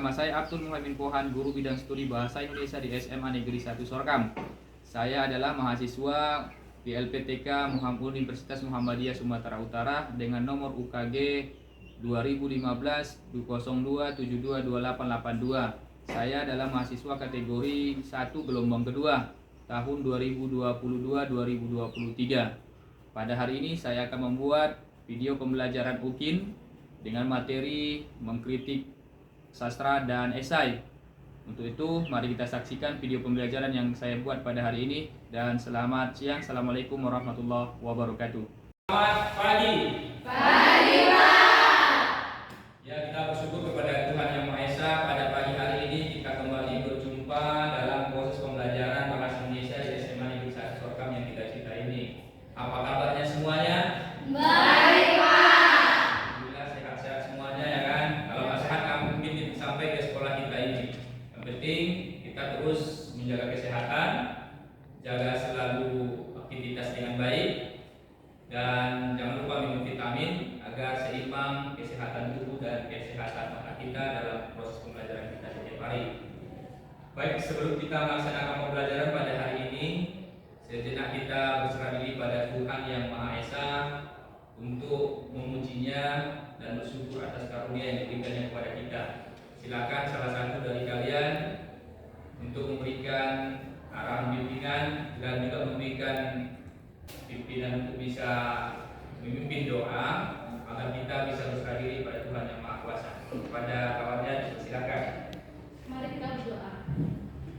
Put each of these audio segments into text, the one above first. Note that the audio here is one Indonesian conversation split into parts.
nama saya Abdul Muhammad Pohan, guru bidang studi Bahasa Indonesia di SMA Negeri 1 Sorkam. Saya adalah mahasiswa di LPTK Universitas Muhammadiyah Sumatera Utara dengan nomor UKG 2015 02722882. Saya adalah mahasiswa kategori 1 gelombang kedua tahun 2022-2023. Pada hari ini saya akan membuat video pembelajaran UKIN dengan materi mengkritik sastra dan esai. Untuk itu, mari kita saksikan video pembelajaran yang saya buat pada hari ini. Dan selamat siang. Assalamualaikum warahmatullahi wabarakatuh. Selamat pagi. Pagi, Pak. Ya, kita bersyukur kepada Tuhan Yang Maha Esa. Pada pagi hari ini kita kembali berjumpa dalam proses pembelajaran Bahasa Indonesia di SMA Negeri 1 Sorkam yang kita cintai ini. Apa kabarnya semuanya? Baik, Pak. Alhamdulillah sehat-sehat semuanya ya kan. Kalau nggak sehat kamu mungkin sampai ke sekolah kita ini. Yang penting kita terus menjaga kesehatan, jaga selalu aktivitas dengan baik, dan jangan lupa minum vitamin agar seimbang kesehatan tubuh dan kesehatan mata kita dalam proses pembelajaran kita setiap hari. Baik, sebelum kita melaksanakan pembelajaran pada hari ini, sejenak kita berserah diri pada Tuhan Yang Maha Esa untuk memujinya dan bersyukur atas karunia yang diberikannya kepada kita. Silakan salah satu dari kalian untuk memberikan arahan bimbingan dan juga memberikan pimpinan untuk bisa memimpin doa agar kita bisa berserah diri pada Tuhan Yang Maha Kuasa. Kepada kawannya silakan. Mari kita berdoa.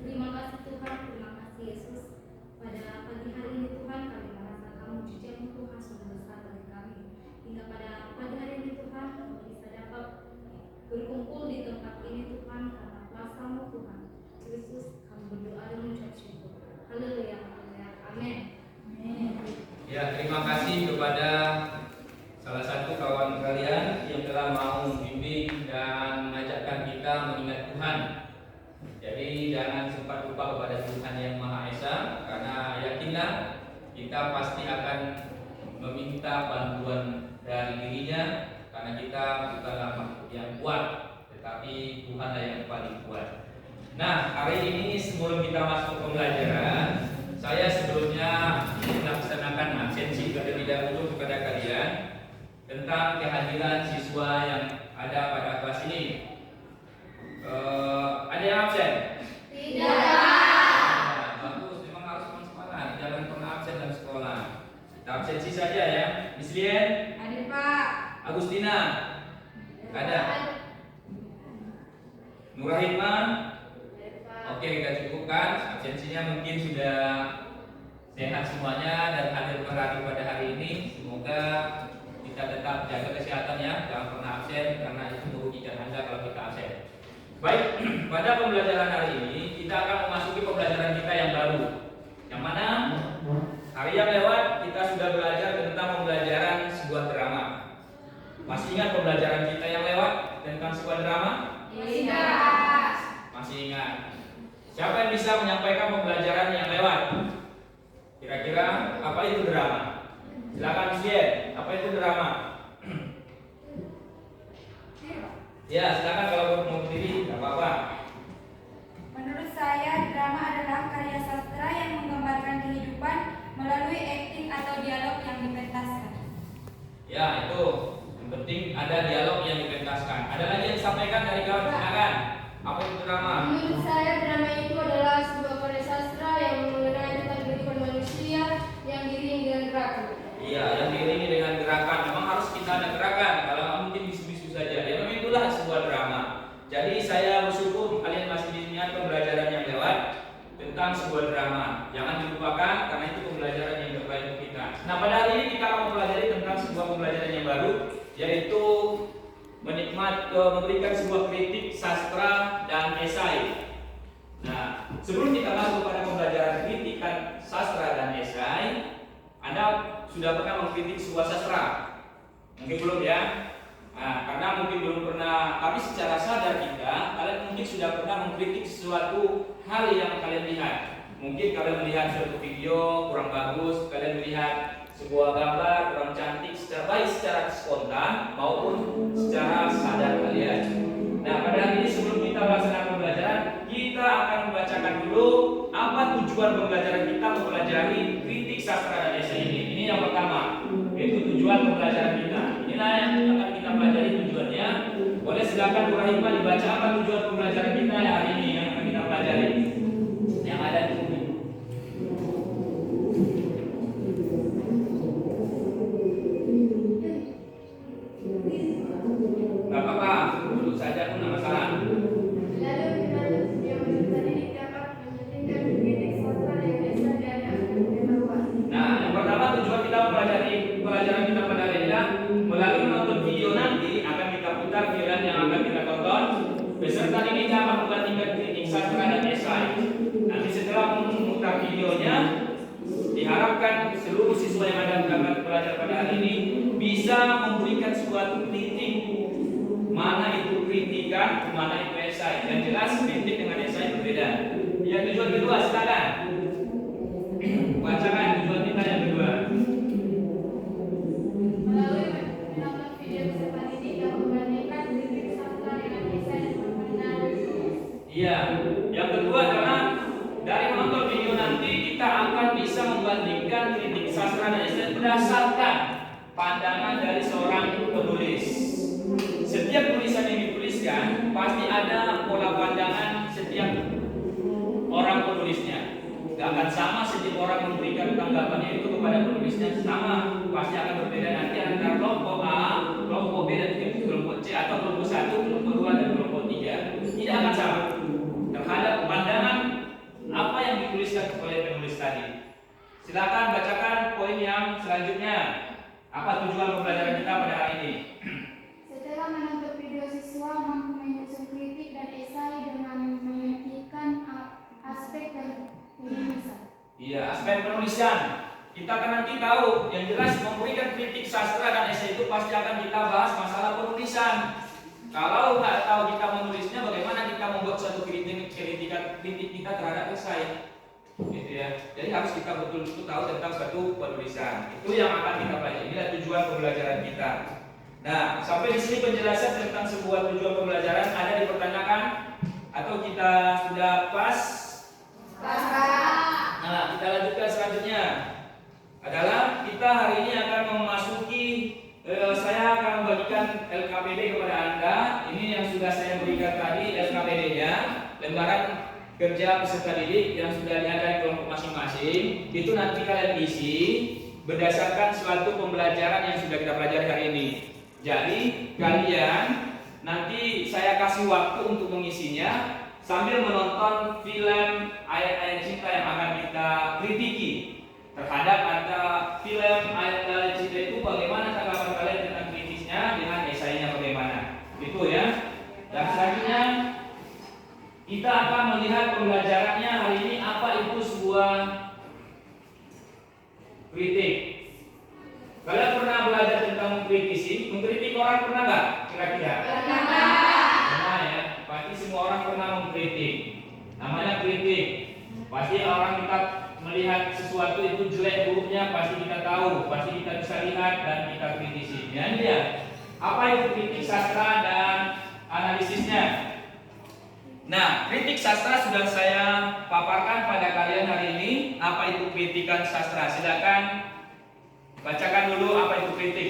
Terima kasih Tuhan, terima kasih Yesus. Pada pagi hari ini Tuhan, kami merasakan mujizat-Mu Tuhan sudah besar bagi kami. Hingga pada pagi hari ini Tuhan, kami bisa dapat berkumpul di tempat ini Tuhan karena kuasa-Mu Tuhan. Yesus, kami berdoa dan mengucap syukur. Haleluya, haleluya. Amin. Ya, terima kasih kepada salah satu kawan kalian yang telah mau membimbing dan mengajakkan kita mengingat Tuhan. Jadi jangan sempat lupa kepada Tuhan Yang Maha Esa, karena yakinlah kita pasti akan meminta bantuan dari dirinya, karena kita bukanlah makhluk yang kuat, tetapi Tuhanlah yang paling kuat. Nah, hari ini sebelum kita masuk pembelajaran, saya sebelumnya melaksanakan absensi terlebih dahulu kepada kalian tentang kehadiran siswa yang ada pada kelas ini. Ada yang absen? Tidak. Nah, bagus, memang harus semangat, jangan pernah absen dalam sekolah. Kita absensi saja ya. Miss Lien? Ada Pak. Agustina? Ada? Nurah Hikmah? Oke, kita cukupkan. Absensinya mungkin sudah sehat semuanya dan hadir berhari pada hari ini. Semoga kita tetap jaga kesehatan ya, jangan pernah absen karena itu merugikan Anda kalau kita absen. Baik, pada pembelajaran hari ini kita akan memasuki pembelajaran kita yang baru. Yang mana hari yang lewat kita sudah belajar tentang pembelajaran sebuah drama. Masih ingat pembelajaran kita yang lewat tentang sebuah drama? Tidak. Masih ingat. Siapa yang bisa menyampaikan pembelajaran yang lewat? Kira-kira apa itu drama? Silakan Miss, apa itu drama? Ya, silakan kalau mau berdiri, nggak apa-apa. Menurut saya, drama adalah karya sastra yang menggambarkan kehidupan melalui akting atau dialog yang dipentaskan. Ya, itu yang penting ada dialog yang dipentaskan. Ada lagi yang disampaikan dari kawan, silakan. Apa itu drama? Menurut saya drama itu adalah sebuah karya sastra yang mengenai tentang kehidupan manusia yang diiringi dengan gerakan. Iya, yang diiringi dengan gerakan. Memang harus kita ada gerakan. Kalau nggak mungkin bisu-bisu saja. Ya, memang itulah sebuah drama. Jadi saya bersyukur kalian masih diingat pembelajaran yang lewat tentang sebuah drama. Jangan dilupakan karena itu pembelajaran yang terbaik untuk kita. Nah, pada hari ini kita akan mempelajari tentang sebuah pembelajaran yang baru, yaitu memberikan sebuah kritik sastra dan esai. Nah, sebelum kita masuk pada pembelajaran kritikan sastra dan esai, Anda sudah pernah mengkritik sebuah sastra? Mungkin belum ya? Nah, karena mungkin belum pernah, tapi secara sadar kalian mungkin sudah pernah mengkritik sesuatu hal yang kalian lihat. Mungkin kalian melihat suatu video kurang bagus, kalian melihat sebuah gambar kurang cantik secara spontan maupun secara sadar kalian. Nah, pada hari ini sebelum kita melaksanakan pembelajaran, kita akan membacakan dulu apa tujuan pembelajaran kita mempelajari kritik sastra dan esai ini. Ini yang pertama, yaitu tujuan pembelajaran kita. Inilah yang akan kita pelajari tujuannya. Boleh silakan Bu Rahimah dibaca apa tujuan pembelajaran kita hari ini yang akan kita pelajari. Yang ada di sini. Gak apa-apa, duduk saja pun nggak masalah. Lalu yang berkaitan ini dapat menyelesaikan kritik sastra yang biasa diadakan pembaruan. Nah, yang pertama tujuan kita mempelajari pelajaran kita pada hari ini adalah melalui menonton video nanti akan kita putar film yang akan kita tonton. Peserta ini dapat membandingkan kritik sastra dan esai. Nanti setelah memutar videonya, diharapkan seluruh siswa yang ada dapat belajar pada hari ini bisa memberikan suatu kritik. Mana itu kritikan, mana itu esai. Yang jelas kritik dengan esai berbeda. Yang tujuan kedua silakan. Bacakan tujuan kita yang kedua. Melalui menonton video peserta didik dapat membandingkan kritik sastra dengan esai dengan benar. Iya. Yang kedua adalah dari menonton video nanti kita akan bisa membandingkan kritik sastra dan esai berdasarkan pandangan dari seorang penulis. Setiap tulisan yang dituliskan pasti ada pola pandangan setiap orang penulisnya. Gak akan sama setiap orang memberikan tanggapannya itu kepada penulisnya sama. Pasti akan berbeda nanti antara kelompok A, kelompok B dan kelompok C atau kelompok 1, kelompok 2 dan kelompok 3. Tidak akan sama terhadap pandangan apa yang dituliskan oleh penulis tadi. Silakan bacakan poin yang selanjutnya. Apa tujuan pembelajaran kita pada hari ini? Setelah menonton video, siswa mampu menyusun kritik dan esai dengan memperhatikan aspek dan penulisan. Iya, aspek penulisan. Kita akan nanti tahu, yang jelas memberikan kritik sastra dan esai itu pasti akan kita bahas masalah penulisan. Kalau nggak tahu kita menulisnya, bagaimana kita membuat suatu kritik kita terhadap esai? Gitu ya. Jadi harus kita betul-betul tahu tentang suatu penulisan. Itu yang akan kita pelajari. Inilah tujuan pembelajaran kita. Nah, sampai di sini penjelasan tentang sebuah tujuan pembelajaran ada dipertanyakan atau kita sudah pas? Nah, kita lanjutkan selanjutnya. Adalah kita hari ini akan memasuki saya akan membagikan LKPD kepada Anda. Ini yang sudah saya berikan tadi LKPD-nya, lembaran kerja peserta didik yang sudah diada di kelompok masing-masing. Itu nanti kalian isi berdasarkan suatu pembelajaran yang sudah kita pelajari hari ini. Jadi kalian nanti saya kasih waktu untuk mengisinya sambil menonton film ayat-ayat cinta yang akan kita kritiki terhadap ada film ayat-ayat cinta itu bagaimana tanggapan kalian tentang kritisnya dengan esainya bagaimana. Itu ya. Dan selanjutnya kita akan melihat pembelajarannya hari ini apa itu sebuah kritik. Kalian pernah belajar tentang mengkritisi? Mengkritik orang pernah nggak? Kira-kira? Pernah ya. Pasti semua orang pernah mengkritik. Namanya kritik. Pasti orang kita melihat sesuatu itu jelek buruknya pasti kita tahu, pasti kita bisa lihat dan kita kritisi. Ya, dia. Apa itu kritik sastra dan analisisnya? Nah, kritik sastra sudah saya paparkan pada kalian hari ini. Apa itu kritikan sastra? Silakan bacakan dulu apa itu kritik.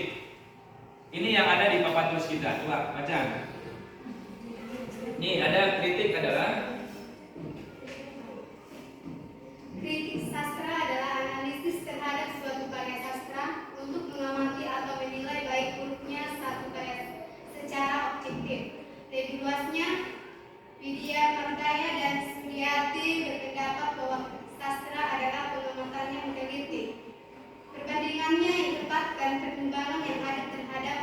Ini yang ada di papan tulis kita. Coba baca. Ini ada kritik adalah Kritik sastra adalah analisis terhadap suatu karya sastra untuk mengamati atau menilai baik buruknya satu karya secara objektif. Lebih luasnya, Widya Martaya dan Suryati berpendapat bahwa sastra adalah pengamatan yang teliti, perbandingannya yang tepat dan pertimbangan yang ada terhadap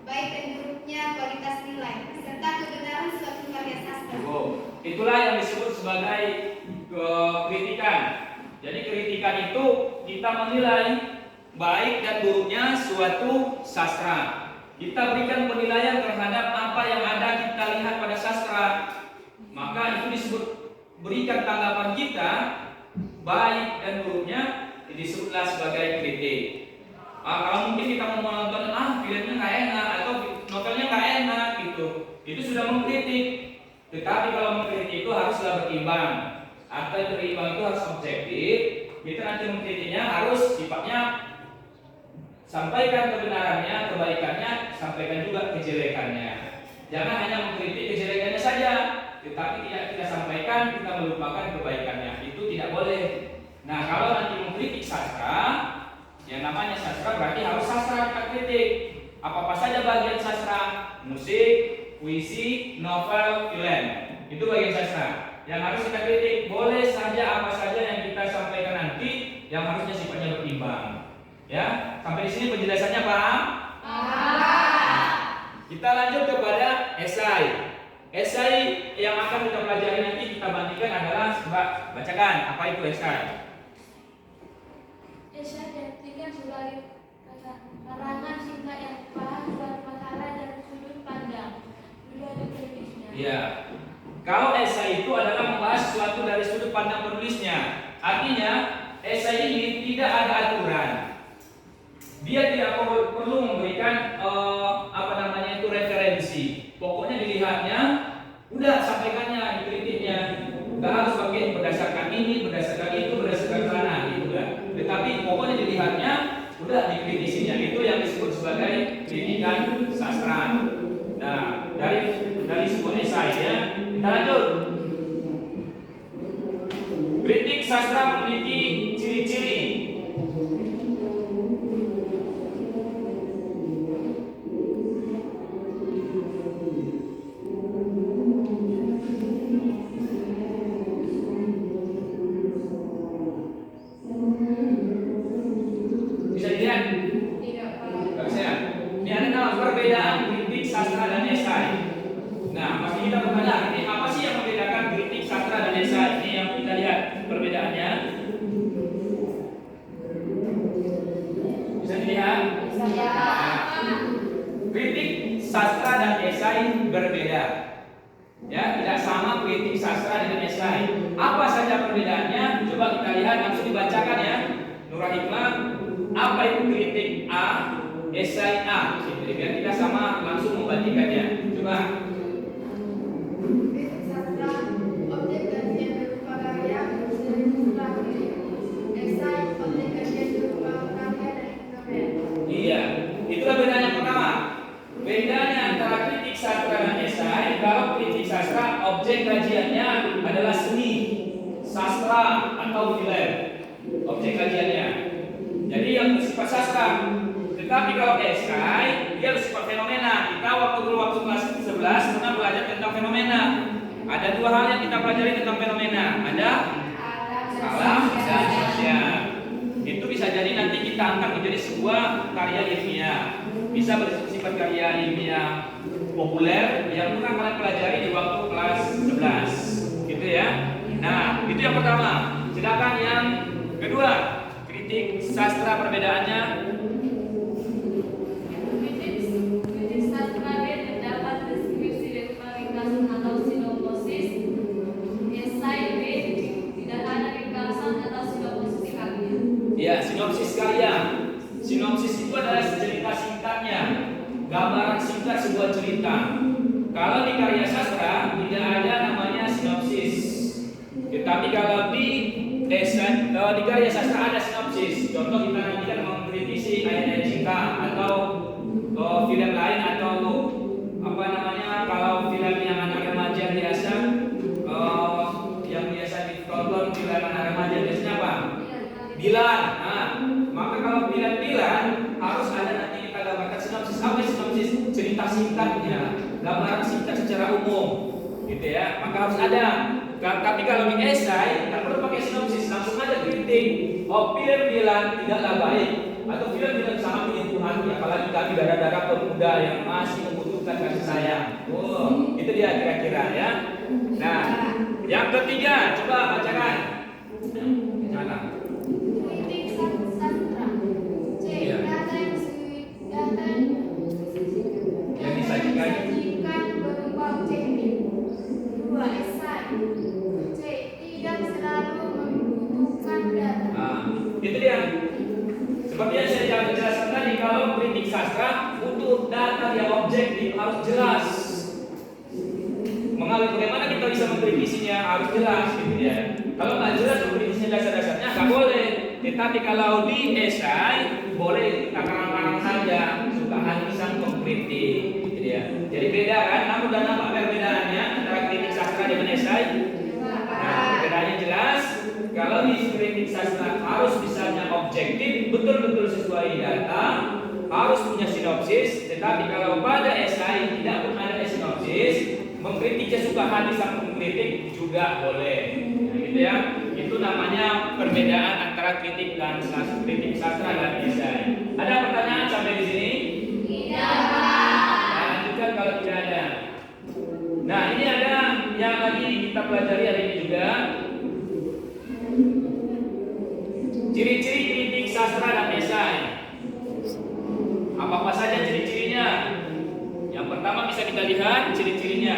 baik dan buruknya kualitas nilai serta kebenaran suatu karya sastra. Itulah yang disebut sebagai kritikan. Jadi kritikan itu kita menilai baik dan buruknya suatu sastra. Kita berikan penilaian terhadap apa yang ada kita lihat pada sastra. Maka itu disebut berikan tanggapan kita baik dan buruknya disebutlah sebagai kritik. Kalau mungkin kita mau menonton filmnya nggak enak atau novelnya nggak enak gitu, itu sudah mengkritik. Tetapi kalau mengkritik itu haruslah berimbang. Atau berimbang itu harus objektif. Kita nanti mengkritiknya harus sifatnya sampaikan kebenarannya, kebaikannya, sampaikan juga kejelekannya. Jangan hanya mengkritik kejelekannya saja, tetapi tidak kita sampaikan, kita melupakan kebaikannya. Itu tidak boleh. Nah, kalau nanti mengkritik sastra, yang namanya sastra berarti harus sastra kita kritik. Apa-apa saja bagian sastra, musik, puisi, novel, film. Itu bagian sastra. Yang harus kita kritik, boleh saja apa saja yang kita sampaikan nanti yang harusnya sifatnya berimbang. Ya, sampai di sini penjelasannya paham? Kita lanjut kepada esai. Esai yang akan kita pelajari nanti kita bandingkan adalah, coba bacakan apa itu esai. Esai diartikan sebagai karangan singkat yang membahas suatu masalah dari sudut pandang dari penulisnya. Iya. Kalau esai itu adalah membahas sesuatu dari sudut pandang penulisnya. Artinya esai ini tidak ada aturan. Dia tidak perlu memberikan referensi. Pokoknya dilihatnya, udah sampaikannya, dikritiknya. Gak harus pakai berdasarkan ini, berdasarkan itu, berdasarkan sana, gitu kan. Tetapi pokoknya dilihatnya, udah dikritisinya. Itu yang disebut sebagai kritikan sastra. Nah, dari sebuah esai ya, kita lanjut. Kritik sastra memiliki ciri-ciri. Bisa dilihat? Tidak Gak bisa ya? Ini ada nama perbedaan kritik sastra dan esai. Nah, pasti kita bertanya, ini apa sih yang membedakan kritik sastra dan esai? Ini yang kita lihat perbedaannya. Bisa dilihat? Nah, kritik sastra dan esai berbeda. Ya, tidak sama kritik sastra dengan esai. Apa saja perbedaannya? Coba kita lihat, langsung dibacakan ya. Nurul Hikmah, apa itu kritik A, esai A? Gitu, biar kita sama langsung membandingkannya. Coba. Kritik sastra, objek kajian berupa karya dari terakhir. Esai, objek kajian berupa karya dari pencapaian. Iya, itulah bedanya pertama. Bedanya antara kritik sastra dan esai, kalau kritik sastra objek kajiannya adalah seni, sastra atau film. Objek kajiannya. Jadi yang bersifat sastra. Tetapi kalau esai, dia bersifat fenomena. Kita waktu kelas 11 pernah belajar tentang fenomena. Ada dua hal yang kita pelajari tentang fenomena. Ada alam dan sosial. Itu bisa jadi nanti kita angkat menjadi sebuah karya ilmiah. Bisa bersifat karya ilmiah populer yang pernah kalian pelajari di waktu kelas 11. Gitu ya. Nah, itu yang pertama. Sedangkan yang kedua, kritik sastra perbedaannya. Kritik sastra terdapat deskripsi berupa ringkasan atau sinopsis. Esai B tidak ada ringkasan atau sinopsis karya. Ya, sinopsis karya. Sinopsis itu adalah cerita singkatnya, gambaran singkat sebuah cerita. Kalau di karya sastra tidak ada namanya sinopsis. Tetapi kalau di esai, kalau di karya sastra ada sinopsis. Contoh kita nanti kan mengkritisi ayat-ayat cinta atau film lain atau apa namanya, kalau film yang anak remaja biasa, yang biasa ditonton film anak remaja biasanya apa? Dilan. Nah, maka kalau film Dilan harus ada nanti kita gambarkan sinopsis. Apa sinopsis? Cerita singkatnya, gambaran singkat secara umum, gitu ya. Maka harus ada. Tapi kalau di esai tidak perlu pakai sinopsis, langsung aja kritik. Oh, film Dilan tidaklah baik, atau film Dilan sangat menyentuh hati, apalagi kami darah-darah pemuda yang masih membutuhkan kasih sayang. Oh, itu dia kira-kira ya. Nah, yang ketiga, coba bacakan. Mana? Kritik sastra. C. Iya. Data Yang disajikan. berupa objektif. 2. Esai. C. Tidak selalu membutuhkan data. Nah, itu dia. Seperti yang saya jelaskan tadi, kalau kritik sastra butuh data yang objektif, harus jelas. Mengapa bagaimana kita bisa mengkritisinya harus jelas gitu ya. Kalau nggak jelas mengkritisinya dasar-dasarnya nggak boleh. Tetapi kalau di esai boleh kita karang-karang saja, suka hati sang pengkritik gitu ya. Jadi beda kan? Namun dan apa perbedaannya antara kritik sastra dengan esai? Nah, perbedaannya jelas. Kalau di kritik sastra harus misalnya objektif, betul-betul sesuai data, harus punya sinopsis. Tetapi kalau pada esai tidak pun ada sinopsis, mengkritiknya suka hati sang pengkritik juga boleh. Nah, gitu ya. Itu namanya perbedaan antara kritik dan kritik sastra dan esai. Ada pertanyaan sampai di sini? Tidak. Nah, lanjutkan kalau tidak ada. Nah, ini ada yang lagi kita pelajari hari ini juga. Ciri-ciri kritik sastra dan esai. Apa saja ciri-cirinya? Yang pertama bisa kita lihat ciri-cirinya.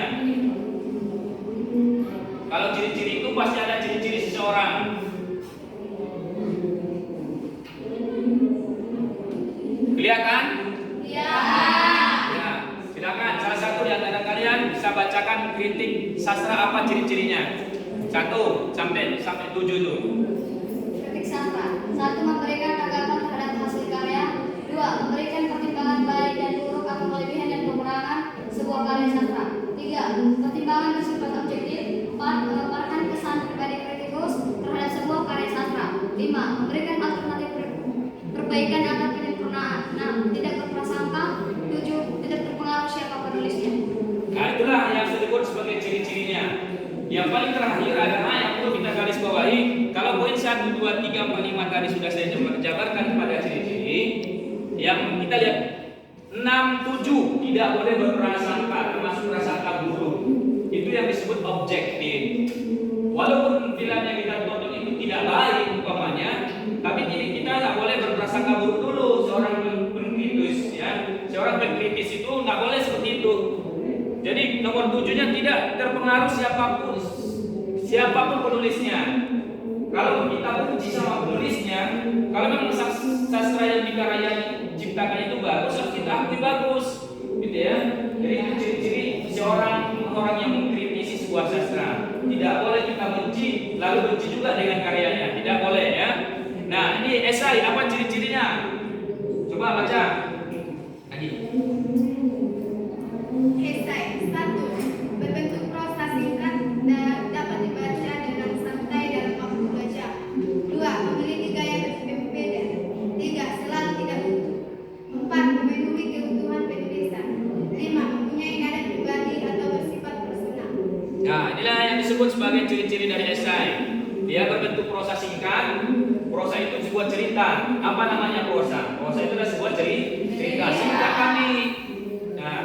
Kalau ciri-ciri itu pasti ada ciri-ciri seseorang. Kelihatan? Iya. Ya, silakan salah satu di antara kalian bisa bacakan kritik sastra apa ciri-cirinya. 1 sampai 7 itu. Kritik sastra. 1. Memberikan tanggapan terhadap hasil karya. 2. Memberikan pertimbangan baik dan buruk atau kelebihan dan kekurangan sebuah karya sastra. 3. Pertimbangan bersifat objektif. 4. Memaparkan kesan pribadi kritikus terhadap sebuah karya sastra. 5. Memberikan alternatif perbaikan atau penyempurnaan. 6. Tidak berprasangka. 7. Tidak terpengaruh siapa penulisnya. Nah, itulah yang disebut sebagai ciri-cirinya. Yang paling terakhir adalah yang perlu kita garis bawahi. Kalau poin 1, 2, 3, 4, 5 tadi sudah saya jabarkan pada ciri-ciri. Yang kita lihat 6, 7 tidak boleh berprasangka, termasuk prasangka buruk. Itu yang disebut objektif. Walaupun film yang kita tonton itu tidak baik umpamanya, tapi kita nggak boleh berprasangka buruk dulu. Seorang pengkritis ya, seorang pengkritis itu nggak boleh seperti itu. Jadi nomor 7-nya tidak terpengaruh siapapun penulisnya. Kalau kita benci sama penulisnya, kalau memang sastra yang diciptakan itu bagus, harus kita akui bagus, gitu ya. Jadi itu ciri-ciri seorang orang yang mengkritisi sebuah sastra. Tidak boleh kita benci, lalu benci juga dengan karyanya, tidak boleh ya. Nah, ini esai, apa ciri-cirinya? Coba baca. Lagi. Esai 1. Berbentuk prosa singkat dan dapat dibaca dengan santai dalam waktu 2 jam. 2. Memiliki gaya berbeda. 3. Selalu tidak utuh. 4. Memenuhi keutuhan penulisan. 5. Mempunyai nada pribadi atau bersifat personal. Nah, inilah yang disebut sebagai ciri-ciri dari esai. Dia berbentuk prosa singkat. Prosa itu sebuah cerita. Apa namanya prosa? Prosa itu adalah sebuah cerita singkat kami. Nah,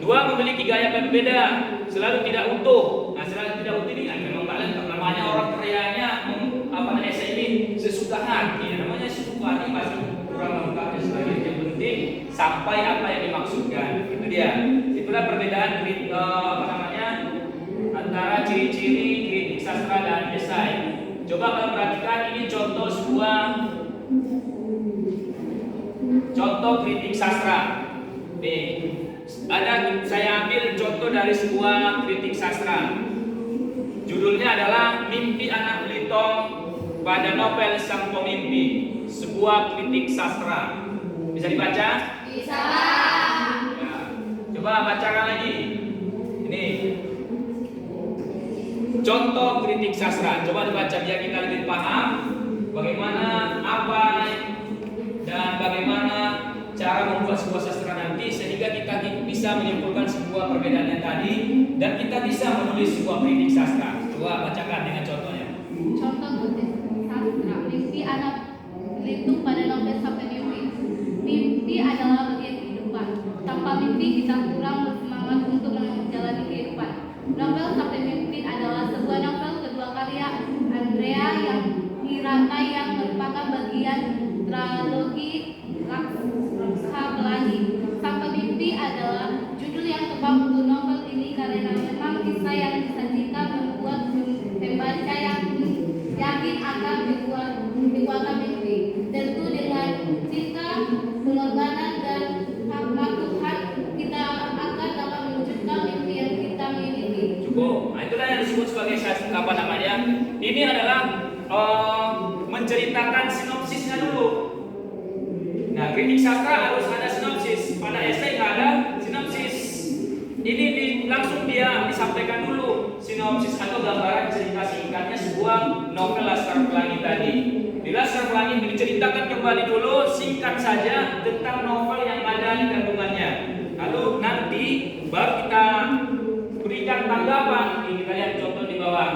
2. Memiliki gaya berbeda, selalu tidak utuh. Nah, selalu tidak utuh ini kan memang namanya orang karyanya esai ini sesuka hati. Namanya sesuka hati pasti kurang lengkap dan sebagainya. Yang penting sampai apa yang dimaksudkan. Itu dia. Itulah perbedaan antara ciri-ciri kritik sastra dan esai. Coba kalian perhatikan ini contoh kritik sastra. Nih, saya ambil contoh dari sebuah kritik sastra. Judulnya adalah Mimpi Anak Belitung pada Novel Sang Pemimpi, sebuah kritik sastra. Bisa dibaca? Bisa. Ya. Coba bacakan lagi. Ini contoh kritik sastra. Coba dibaca biar kita lebih paham bagaimana apa dan bagaimana cara membuat sebuah sastra nanti sehingga kita bisa menyimpulkan sebuah perbedaan yang tadi dan kita bisa menulis sebuah kritik sastra. Coba bacakan dengan contohnya. Contoh kritik sastra. Mimpi Anak Belitung pada Novel Sang Pemimpi. Mimpi adalah bagian kehidupan. Tanpa mimpi kita kurang bersemangat untuk menjalani kehidupan. Novel Sang Pemimpi adalah sebuah novel kedua karya Andrea yang Hirata yang merupakan bagian trilogi Raksa Pelangi. Sang Pemimpi adalah judul yang tepat untuk novel ini karena memang kisah yang disajikan membuat pembaca yang yakin akan dikuatkan mimpi. Tentu dengan cinta, pengorbanan dan hikmat Tuhan kita akan dapat mewujudkan mimpi yang kita miliki. Cukup. disebut sebagai apa namanya? Ini adalah menceritakan sinopsisnya dulu. Nah, kritik sastra harus ada sinopsis. Pada esai nggak ada sinopsis. Ini langsung dia disampaikan dulu sinopsis atau gambaran cerita singkatnya sebuah novel Laskar Pelangi tadi. Di Laskar Pelangi diceritakan kembali dulu singkat saja tentang novel yang ada di kandungannya. Lalu nanti baru kita berikan tanggapan. Ini kita lihat contoh di bawah.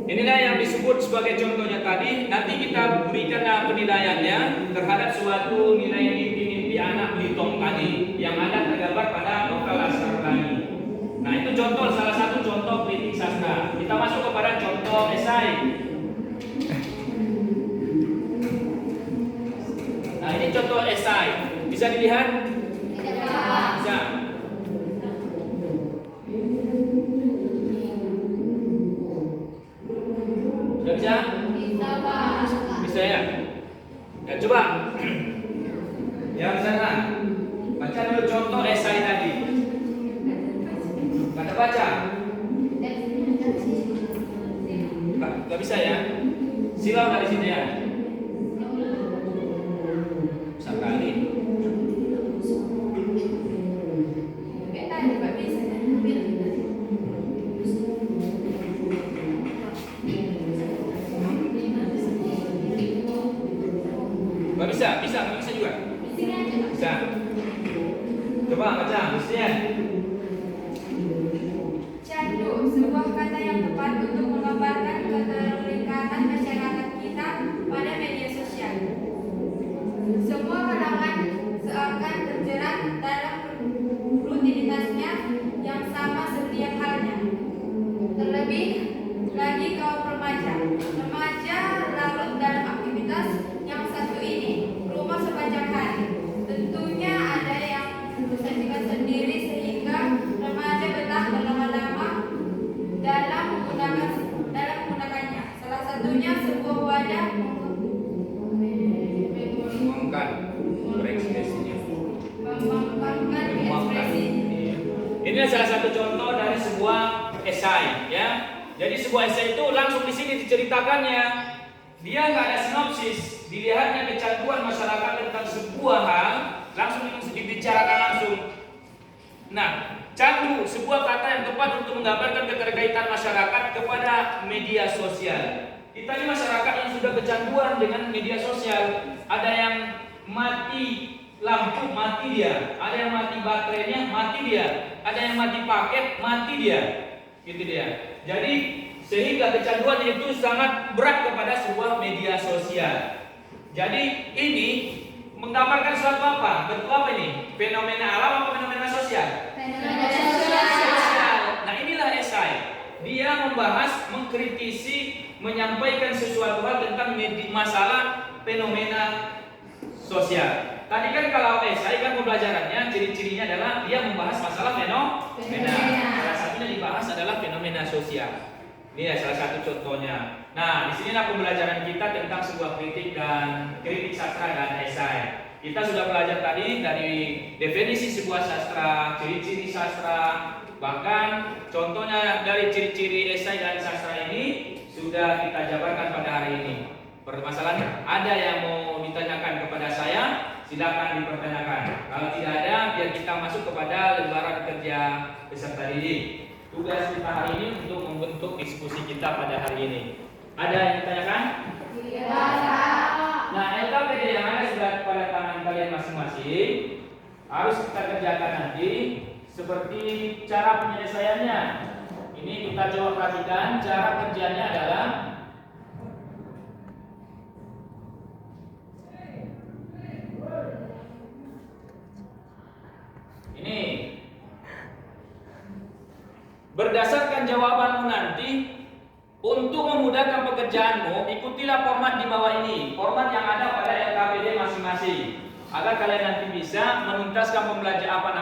Inilah yang disebut sebagai contohnya tadi. Nanti kita berikan penilaiannya terhadap suatu nilai mimpi-mimpi anak Belitong tadi yang ada tergambar pada novel Laskar Pelangi. Nah, itu contoh, salah satu contoh kritik sastra. Kita masuk kepada contoh esai. Nah, ini contoh esai. Bisa dilihat? Bisa. Bisa? Bisa ya? Ya coba. Yang sana. Baca dulu contoh esai tadi. Kata baca. Gak bisa ya? Silau dari sini ya. Bisa kali. Gak bisa, gak bisa juga. Bisa. Coba baca, mestinya. Candu, sebuah kata yang tepat untuk menggambarkan keterikatan masyarakat kita pada media sosial. Semua kalangan seakan terjerat dalam rutinitasnya yang sama setiap halnya. Terlebih lagi kaum remaja. Remaja larut dalam aktivitas yang satu ini, rumah sepanjang hari. Tentunya ada yang mensajikan sendiri sehingga remaja betah berlama-lama dalam menggunakannya. Salah satunya sebuah wadah ekspresi. Ini salah satu contoh dari sebuah esai, ya. Jadi sebuah esai itu langsung di sini diceritakannya. Dia nggak ada sinopsis, dilihatnya kecanduan masyarakat tentang sebuah hal, langsung dibicarakan langsung. Nah, candu sebuah kata yang tepat untuk menggambarkan keterkaitan masyarakat kepada media sosial. Kita ini masyarakat yang sudah kecanduan dengan media sosial. Ada yang mati lampu, mati dia. Ada yang mati baterainya, mati dia. Ada yang mati paket, mati dia. Gitu dia. Jadi sehingga kecanduan itu sangat berat kepada sebuah media sosial. Jadi ini menggambarkan suatu apa? Bentuk apa ini? Fenomena alam atau fenomena sosial? Fenomena Sosial. Nah, inilah esai. Dia membahas, mengkritisi, menyampaikan sesuatu hal tentang masalah fenomena sosial. Tadi kan kalau esai kan pembelajarannya ciri-cirinya adalah dia membahas masalah fenomena. Salah satunya dibahas adalah fenomena sosial. Ini ya salah satu contohnya. Nah, di sinilah pembelajaran kita tentang sebuah kritik sastra dan esai. Kita sudah belajar tadi dari definisi sebuah sastra, ciri-ciri sastra, bahkan contohnya dari ciri-ciri esai dan sastra ini sudah kita jabarkan pada hari ini. Permasalahan ada yang mau ditanyakan kepada saya, silakan dipertanyakan. Kalau tidak ada, biar kita masuk kepada lembaran kerja peserta didik. Tugas kita hari ini untuk membentuk diskusi kita pada hari ini. Ada yang ditanyakan? Nah, LKPD yang ada sudah pada tangan kalian masing-masing harus kita kerjakan nanti seperti cara penyelesaiannya. Ini kita coba perhatikan cara kerjanya adalah ini. Berdasarkan jawabanmu nanti, Untuk memudahkan pekerjaanmu, ikutilah format di bawah ini, format yang ada pada LKPD masing-masing, agar kalian nanti bisa menuntaskan pembelajaran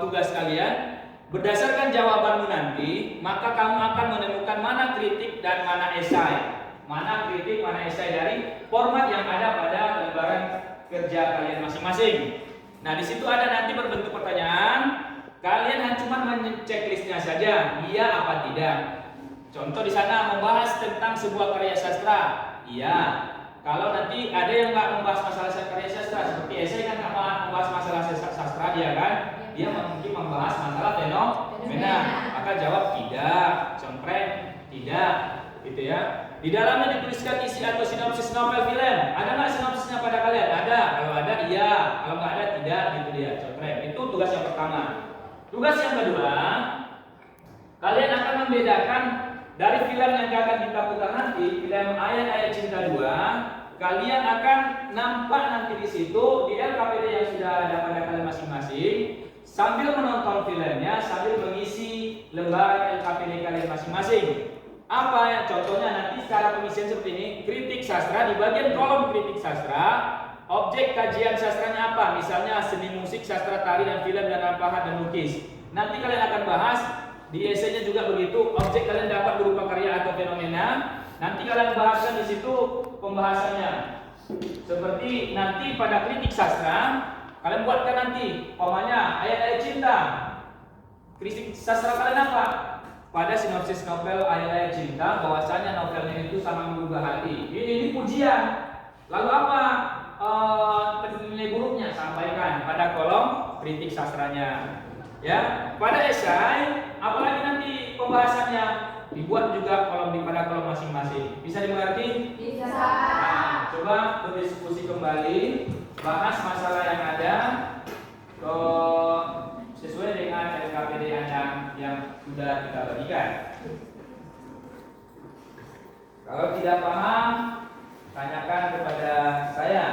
tugas kalian. Berdasarkan jawabanmu nanti, maka kamu akan menemukan mana kritik dan mana esai, mana kritik, mana esai dari format yang ada pada lembaran kerja kalian masing-masing. Nah, di situ ada nanti berbentuk pertanyaan. Kalian cuma mengecek listnya saja, iya apa tidak. Contoh di sana membahas tentang sebuah karya sastra, iya. Kalau nanti ada yang nggak membahas masalah karya sastra, seperti esai kan nggak membahas masalah sastra dia kan, dia mungkin membahas masalah fenomena, maka jawab tidak, contreng tidak, gitu ya. Di dalamnya dituliskan isi atau sinopsis novel film. Ada nggak sinopsisnya pada kalian? Ada. Kalau ada, iya. Kalau nggak ada, tidak. Gitu dia. Contreng. Itu tugas yang pertama. Tugas yang kedua, kalian akan membedakan dari film yang akan kita putar nanti, film Ayat-Ayat Cinta 2. Kalian akan nampak nanti di situ di LKPD yang sudah ada pada kalian masing-masing. Sambil menonton filmnya, sambil mengisi lembaran LKPD kalian masing-masing. Apa yang contohnya nanti secara pengisian seperti ini, kritik sastra, di bagian kolom kritik sastra, objek kajian sastranya apa? Misalnya seni musik, sastra tari dan film dan apahan dan lukis. Nanti kalian akan bahas, di esainya juga begitu, objek kalian dapat berupa karya atau fenomena. Nanti kalian bahaskan di situ pembahasannya. Seperti nanti pada kritik sastra, kalian buatkan nanti, umpamanya Ayat-Ayat Cinta. Kritik sastra kalian apa? Pada sinopsis novel Ayat-Ayat Cinta, bahwasanya novelnya itu sangat menggugah hati. Ini pujian. Lalu apa nilai buruknya? Sampaikan pada kolom kritik sastranya. Ya, pada esai, apalagi nanti pembahasannya dibuat juga pada kolom masing-masing. Bisa dimengerti? Bisa. Nah, coba berdiskusi kembali, bahas masalah yang ada sesuai dengan LKPD yang sudah kita bagikan. Kalau tidak paham, tanyakan kepada saya.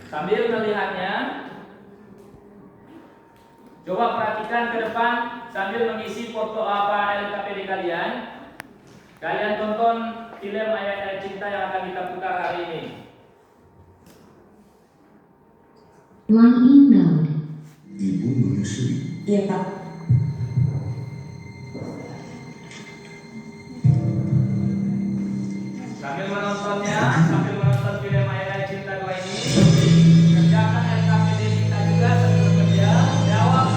Sambil melihatnya, coba perhatikan ke depan sambil mengisi foto apa LKPD kalian. Kalian tonton film Ayat-Ayat Cinta yang akan kita putar hari ini. Line inbound. Ibu menyusui. Iya, Pak. Sambil menontonnya, sambil menonton film Ayat-Ayat Cinta 2 ini, kerjakan LKPD kita juga sambil bekerja. Jawab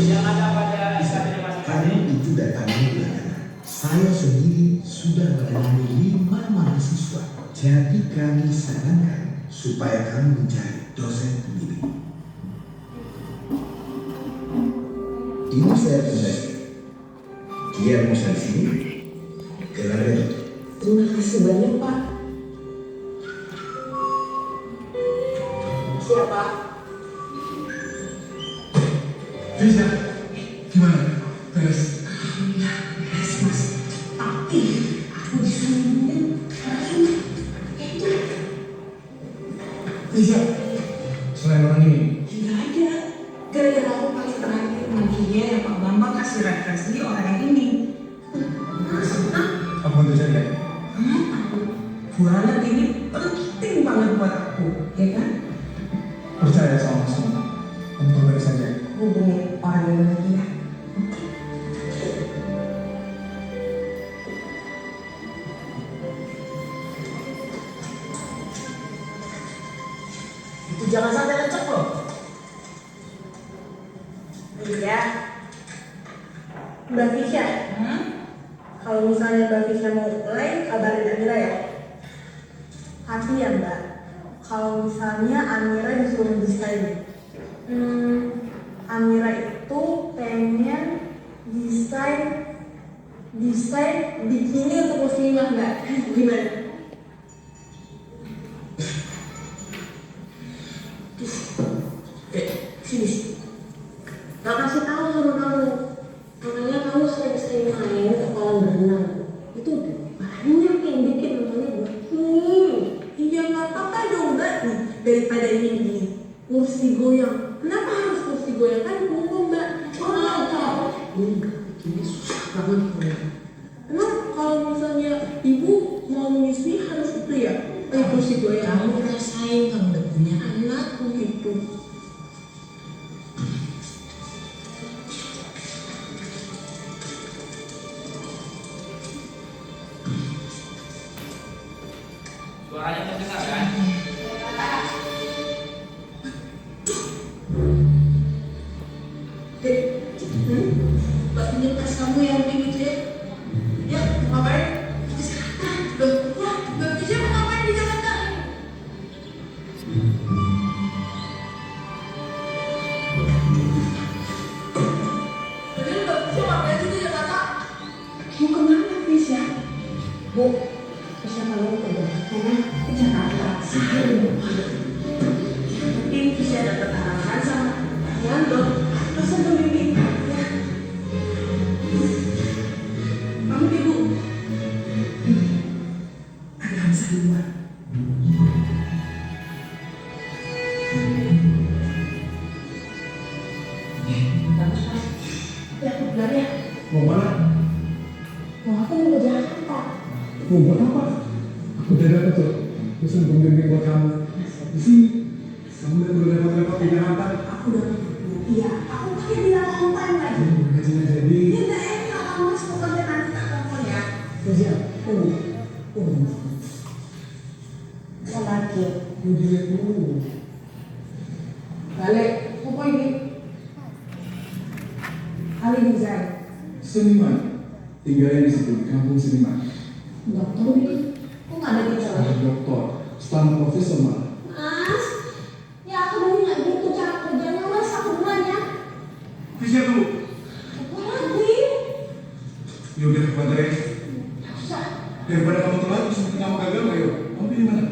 yang ada pada LKPD Karena masing-masing. itu datangnya belakangan. Saya sendiri sudah menemani 5 mahasiswa. Jadi kami sarankan supaya kamu mencari dosen pembimbing. Ini saya penjelasan. Dia bisa di sini. Kenapa itu? Terima kasih banyak, Pak. Siapa? Bisa. Gimana? Beres. Alhamdulillah, beres, Mas. Tapi aku disuruh Bisa. Selain orang ini. tidak ada. Gara-gara aku paling terakhir dia yang Pak Bambang kasih referensi orang yang ini. Apa untuk saya? Bualan ini penting banget buat aku, ya kan? Percaya sama semua. Kamu beres saja. Hubungi orang yang lagi ya. Itu jangan sampai lecek loh. Iya. Mbak Fisya, kalau misalnya Mbak Fisya mau mulai, kabarin Amira ya. Hati ya Mbak, kalau misalnya Amira disuruh desain, Amira itu pengen desain bikini untuk muslimah Mbak. Gimana? Sini. Gak kasih tahu sama kamu. Makanya kamu sering-sering main ke kolam berenang. Itu banyak yang bikin namanya bikini. Iya nggak apa-apa dong Mbak. Nih, daripada ini betul. Emang kalau misalnya ibu mau menyusui harus itu ya? Prosedur ya? Kamu rasain kamu udah punya anak Gitu. Suaranya terdengar kan? Dek, Mbak pinjam tas kamu yang pink itu ya? Ya, mau ngapain? Kesehatan. Loh, ya, Mbak bisa mau ngapain di Jakarta? Jadi Mbak bisa ngapain sih di Jakarta? mau kemana Fisya? Bu, Fisya kalau pergi ke Jakarta saya udah malu. Yang penting Fisya dapat arahan sama kalian dong. Masa mimpi ya? Kamu nih Bu, ada Hamzah di luar. Bagus Mas. Ya aku bilang ya. Mau mana? Mau aku mau ke Jakarta. Mau buat apa? Aku udah dapat tuh. Pesan pembimbing buat kamu. Di sini. Kamu udah perlu repot-repot di Jakarta. Aku udah iya. Aku pakai bilang on time lagi. Gajinya jadi. Ini nggak enak kalau Mas pokoknya nanti tak telepon ya. Terus Tunggu. Mau lagi. mau dilihat dulu. Balik. Apa ini? Ali Nizar. Seniman. Tinggalnya di situ, di kampung seniman. Dokter ini. Kok nggak ada bicara? Ada dokter, setengah profesor malah. Mas, ya aku udah nggak gitu cara kerjanya Mas. Aku duluan ya. Fisya dulu. Apa lagi? Ya udah kepada Susah. daripada kamu telat terus nanti kamu gagal, ayo. Kamu pilih mana?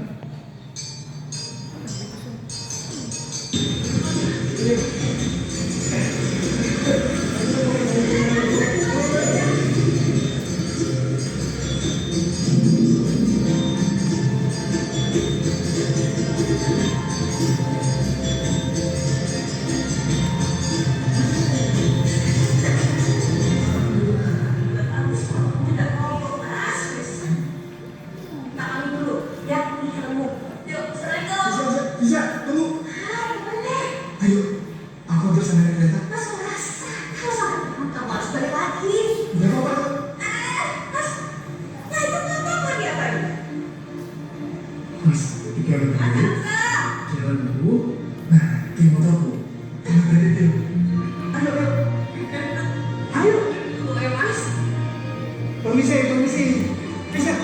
Tidak mau Mas. Tangan dulu. Ya, ini kamu. Yuk, Assalamualaikum. Fisya, tunggu. Hai, bener. Ayo, aku antar sana naik kereta. Mas merasa kalau sampai kamu harus balik lagi. Udah apa-apa. Mas, nah itu nggak apa-apa dia apa ini? Mas, jalan dulu. Enggak. Jalan dulu. Nah, ini motorku. Enak berada di Ayo, ayo. Ayo. Boleh Mas. Permisi. Fisya.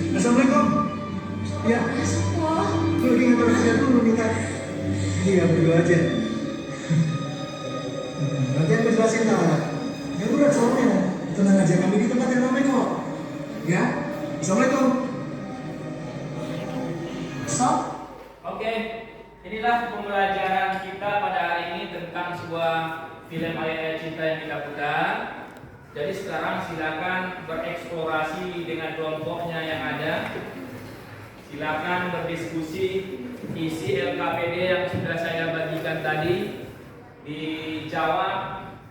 Assalamualaikum. Ya, Masuk kok. lu lagi ngantar Fisya dulu minta. Iya, berdua aja. Nanti aku jelasin lah. Ya udah soalnya. Tenang aja, kami di tempat yang ramai kok. Ya, Assalamualaikum. Stop. Oke, inilah pembelajaran kita pada hari ini tentang sebuah film ayat cinta yang kita putar. Jadi sekarang silakan bereksplorasi dengan kelompoknya yang ada. Silakan berdiskusi isi LKPD yang sudah saya bagikan tadi, dijawab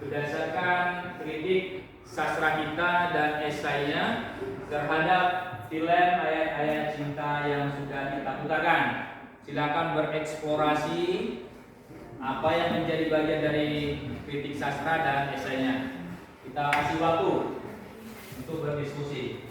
berdasarkan kritik sastra kita dan esainya terhadap film ayat-ayat cinta yang sudah kita putarkan. Silakan bereksplorasi apa yang menjadi bagian dari kritik sastra dan esainya. Kita kasih waktu untuk berdiskusi.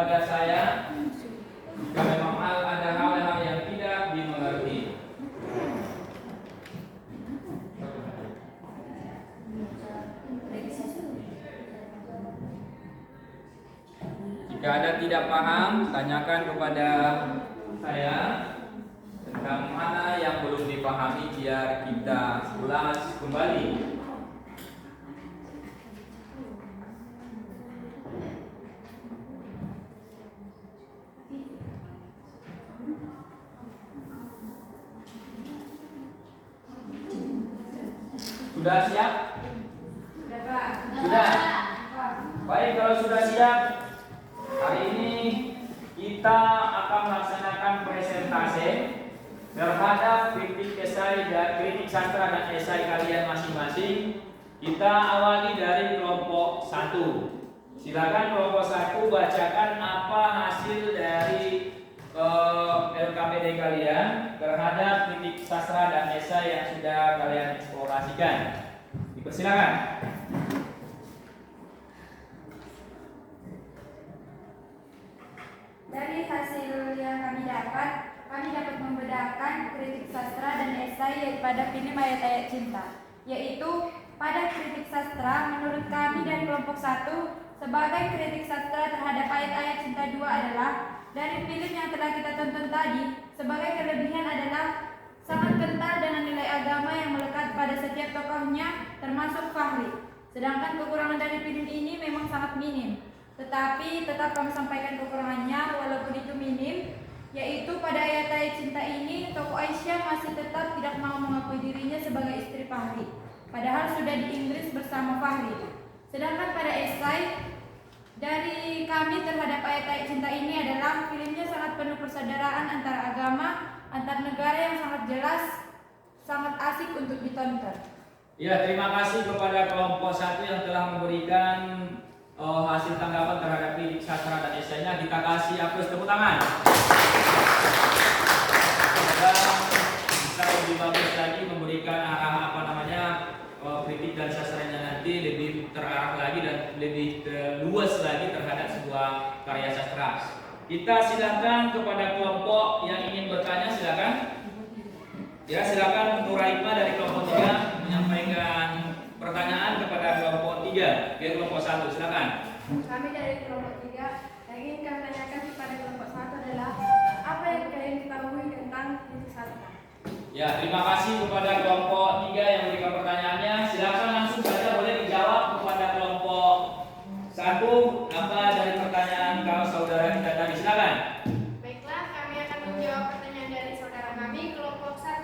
kepada saya jika memang ada hal-hal yang tidak dimengerti. Jika ada tidak paham, tanyakan kepada saya tentang mana yang belum dipahami biar kita ulas kembali. Sudah siap? Sudah. Baik, kalau sudah siap, hari ini kita akan melaksanakan presentasi terhadap kritik esai dan kritik sastra dan esai kalian masing-masing. Kita awali dari kelompok 1. Silakan kelompok 1 bacakan apa hasil dari LKPD kalian terhadap kritik sastra dan esai yang sudah kalian eksplorasikan. Dipersilakan. Dari hasil yang kami dapat membedakan kritik sastra dan esai pada film Ayat-Ayat Cinta, yaitu pada kritik sastra menurut kami dari kelompok 1 sebagai kritik sastra terhadap Ayat-Ayat Cinta 2 adalah dari film yang telah kita tonton tadi, sebagai kelebihan adalah sangat kental dengan nilai agama yang melekat pada setiap tokohnya termasuk Fahri. Sedangkan kekurangan dari film ini memang sangat minim. Tetapi tetap kami sampaikan kekurangannya walaupun itu minim, yaitu pada Ayat-Ayat Cinta ini tokoh Aisyah masih tetap tidak mau mengakui dirinya sebagai istri Fahri, padahal sudah di Inggris bersama Fahri. Sedangkan pada esai dari kami terhadap Ayat-Ayat Cinta ini adalah filmnya sangat penuh persaudaraan antara agama, antar negara yang sangat jelas, sangat asik untuk ditonton. Ya, terima kasih kepada kelompok 1 yang telah memberikan hasil tanggapan terhadap kritik sastra dan esainya. Kita kasih aplaus, tepuk tangan. Semoga bisa lebih bagus lagi memberikan kritik dan sastranya nanti lebih terarah lagi dan lebih luas lagi terhadap sebuah karya sastra. Kita silakan kepada kelompok yang ingin bertanya, silakan. Ya, silakan Nur Raima dari kelompok 3 menyampaikan pertanyaan kepada kelompok 3. Ke kelompok 1, silakan. Kami dari kelompok 3 yang ingin kami tanyakan kepada kelompok 1 adalah apa yang kalian ketahui tentang kritik sastra? Ya, terima kasih kepada kelompok 3 yang memberikan pertanyaannya. Silakan langsung saja boleh dijawab kepada kelompok 1 apa dari pertanyaan kalau saudara kita tadi, silakan. Baiklah, kami akan menjawab pertanyaan dari saudara kami kelompok 1.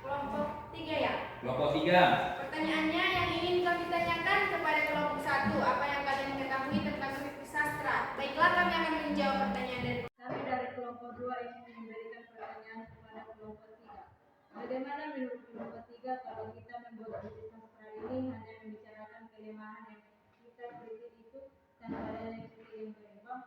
Kelompok 3 ya. Kelompok 3. Pertanyaannya yang ingin kami tanyakan kepada kelompok 1, apa yang kalian ketahui tentang kritik sastra? Baiklah, kami akan menjawab pertanyaan dari Kami dari kelompok 2 ingin memberikan pertanyaan kepada kelompok 3. Bagaimana menurut kelompok 3 kalau kita membuat kritik sastra ini hanya membicarakan kelemahan yang kita kritik itu tanpa adanya kritik yang berimbang?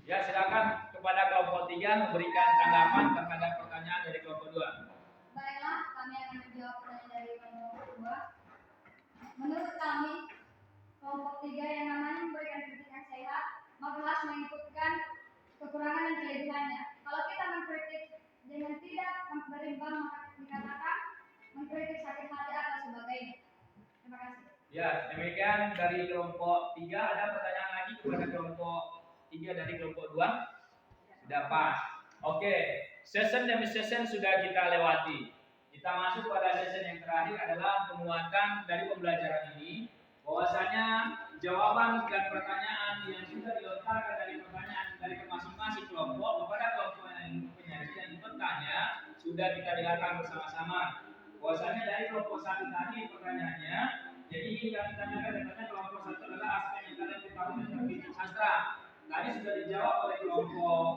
Ya, silakan kepada kelompok 3 memberikan tanggapan terhadap pertanyaan dari kelompok 2. Baiklah, kami akan menjawab pertanyaan dari kelompok 2. Menurut kami, kelompok 3 yang namanya memberikan kritik yang sehat, maka harus mengikutkan kekurangan dan kelebihannya. Kalau kita mengkritik dengan tidak berimbang, maka dikatakan mengkritik sakit hati atau sebagainya. Terima kasih. Ya, demikian dari kelompok 3. Ada pertanyaan lagi kepada kelompok 3 dari kelompok 2? Sudah pas. Oke, session demi session sudah kita lewati. Kita masuk pada session yang terakhir adalah penguatan dari pembelajaran ini. Bahwasanya jawaban dan pertanyaan yang sudah dilontarkan dari pertanyaan dari masing-masing kelompok kepada kelompok yang penyaji yang bertanya sudah kita dengarkan bersama-sama. Bahwasanya dari kelompok 1 tadi pertanyaannya, jadi ingin kami tanyakan katanya kelompok 1 adalah aspek yang kalian ketahui tentang kritik sastra. Tadi sudah dijawab oleh kelompok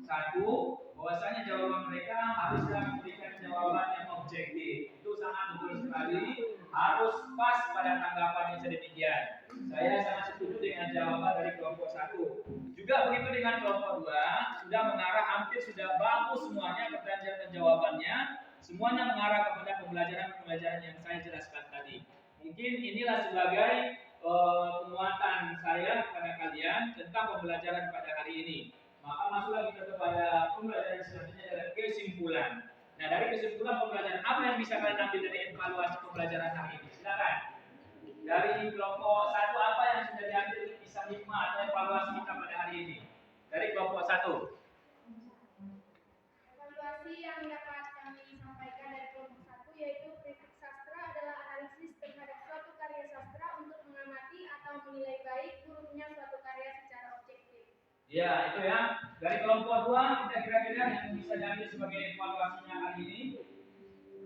1 bahwasanya jawaban mereka haruslah memberikan jawaban yang objektif. Itu sangat betul sekali, harus pas pada tanggapannya sedemikian. Saya sangat setuju dengan jawaban dari kelompok 1. Juga begitu dengan kelompok 2, sudah mengarah hampir sudah bagus semuanya pertanyaan dan jawabannya. Semuanya mengarah kepada pembelajaran yang saya jelaskan tadi. Mungkin inilah sebagai penguatan saya kepada kalian tentang pembelajaran pada hari ini. Maka masuklah kita kepada pembelajaran selanjutnya adalah kesimpulan. Nah, dari kesimpulan pembelajaran apa yang bisa kalian ambil dari evaluasi pembelajaran hari ini? Silakan. Dari kelompok 1 apa yang sudah diambil kisah hikmah atau evaluasi kita pada hari ini? Dari kelompok 1. Evaluasi yang dapat kami sampaikan dari kelompok 1 yaitu kritik sastra adalah analisis terhadap suatu karya sastra untuk mengamati atau menilai baik buruknya suatu karya secara objektif. Ya, itu ya. Dari kelompok 2 kita kira-kira yang bisa diambil sebagai evaluasinya hari ini.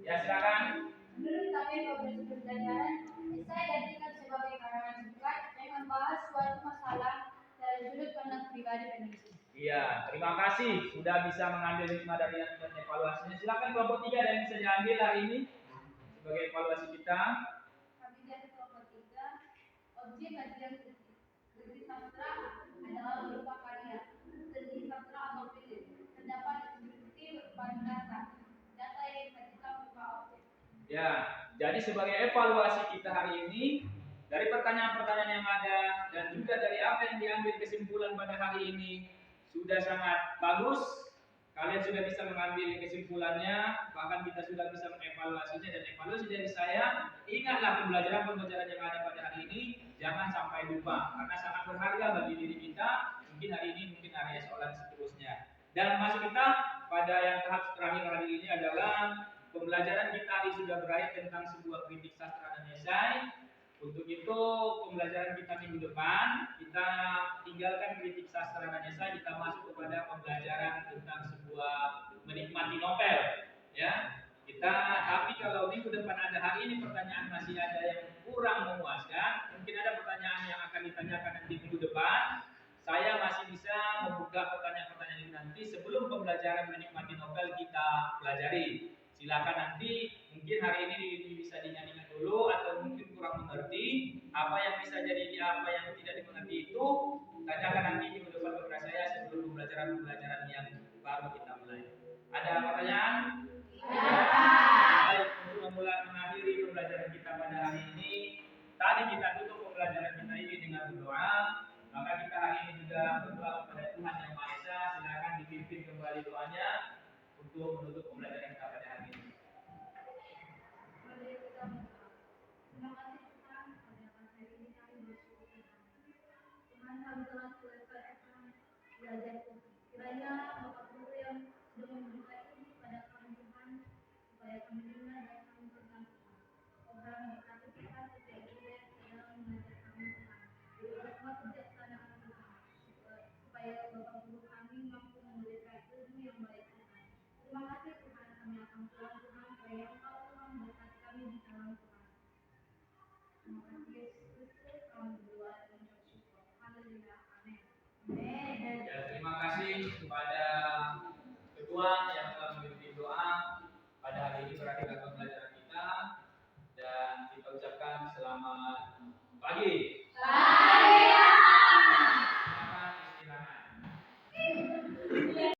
Ya, silakan. Menurut kami progresi pembelajaran, esai diartikan sebagai karangan singkat yang membahas suatu masalah dari sudut pandang pribadi penulis. Iya, terima kasih sudah bisa mengambil hikmah dari yang evaluasinya. Silakan kelompok 3 ada yang bisa diambil hari ini sebagai evaluasi kita. Kami dari kelompok 3, objek kajian kritik sastra adalah berupa karya, seni sastra atau film. Terdapat bukti berupa data yang disajikan berupa objek. Ya, jadi sebagai evaluasi kita hari ini dari pertanyaan-pertanyaan yang ada dan juga dari apa yang diambil kesimpulan pada hari ini sudah sangat bagus. Kalian sudah bisa mengambil kesimpulannya, bahkan kita sudah bisa mengevaluasinya. Dan evaluasi dari saya, ingatlah pembelajaran-pembelajaran yang ada pada hari ini jangan sampai lupa, karena sangat berharga bagi diri kita. Mungkin hari ini, mungkin hari esok seterusnya. Dan masuk kita pada yang tahap terakhir hari ini adalah pembelajaran kita hari sudah berakhir tentang sebuah kritik sastra dan esai. Untuk itu pembelajaran kita minggu depan kita tinggalkan kritik sastra dan esai, kita masuk kepada pembelajaran tentang sebuah menikmati novel. Ya, tapi kalau minggu depan ada hari ini pertanyaan masih ada yang kurang memuaskan, mungkin ada pertanyaan yang akan ditanyakan nanti minggu depan. Saya masih bisa membuka pertanyaan-pertanyaan ini nanti sebelum pembelajaran menikmati novel kita pelajari. Silakan nanti, mungkin hari ini bisa dinyanyikan dulu atau mungkin kurang mengerti apa yang bisa jadi apa yang tidak dimengerti itu tanyakan nanti di depan kepada saya sebelum pembelajaran yang baru kita mulai. Ada pertanyaan? Baik, untuk mengakhiri pembelajaran kita pada hari ini, tadi kita tutup pembelajaran kita ini dengan berdoa. Maka kita hari ini juga berdoa kepada Tuhan Yang Maha Esa. Silakan dipimpin kembali doanya untuk menutup pembelajaran kita pada hari ini. Terima kasih Tuhan, pada pagi ini kami bersyukur Tuhan kami telah selesai belajar Tuhan. Kiranya Bapak Guru yang sudah memberikan ini pada kami Tuhan, supaya kami dengar dan kami pegang Tuhan. Tuhan berkati kita setiap kita dalam mengajar kami Tuhan. Berilah semua kebijaksanaan Tuhan, supaya Bapak Guru kami mampu memberikan ilmu yang baik Tuhan. Terima kasih Tuhan, kami akan pulang Tuhan, supaya Engkau Tuhan berkati kami di dalam Tuhan. Terima kasih Yesus Kristus, kami berdoa dan bersyukur. Haleluya, amin. Ya, terima kasih kepada ketua yang